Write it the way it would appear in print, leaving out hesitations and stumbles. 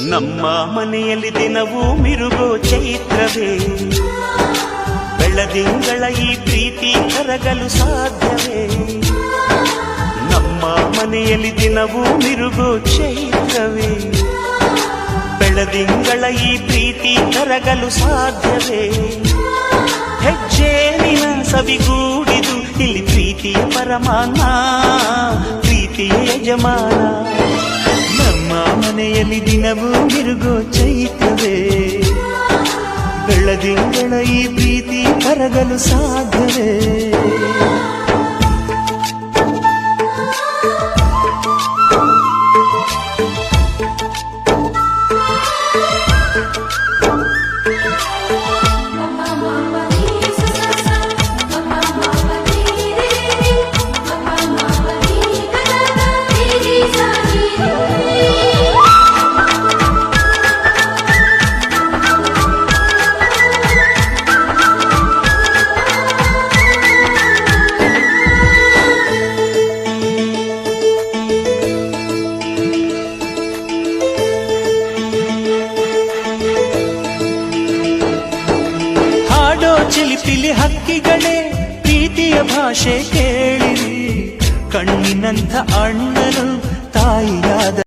ನಮ್ಮ ಮನೆಯಲ್ಲಿ ದಿನವೂ ಮಿರುಗೋ ಚೈತ್ರವೇ, ಬೆಳದಿಂಗಳ ಈ ಪ್ರೀತಿ ಕರಗಲು ಸಾಧ್ಯವೇ? ನಮ್ಮ ಮನೆಯಲ್ಲಿ ದಿನವೂ ಮಿರುಗೋ ಚೈತ್ರವೇ, ಬೆಳದಿಂಗಳ ಈ ಪ್ರೀತಿ ಕರಗಲು ಸಾಧ್ಯವೇ? ಹೆಜ್ಜೇನಿನ ಸವಿಗೂಡಿದು ಇಲ್ಲಿ ಪ್ರೀತಿಯ ಪರಮಾನ, ಪ್ರೀತಿಯ ಯಜಮಾನ. ನಮ್ಮ ಮನೆಯಲ್ಲಿ ದಿನವೂ ಮಿರುಗೋ ಚೈತ್ರವೇ, ಬೆಳದಿಂಗಳ ಈ ಪ್ರೀತಿ ಕರಗಲು ಸಾಧ್ಯವೇ? ಚಿಲಿಪಿಲಿ ಹಕ್ಕಿಗಳೇ ಪ್ರೀತಿಯ ಭಾಷೆ ಕೇಳಿರಿ, ಕಣ್ಣಿನಂಥ ಅಣ್ಣನು ತಾಯಿಯಾದ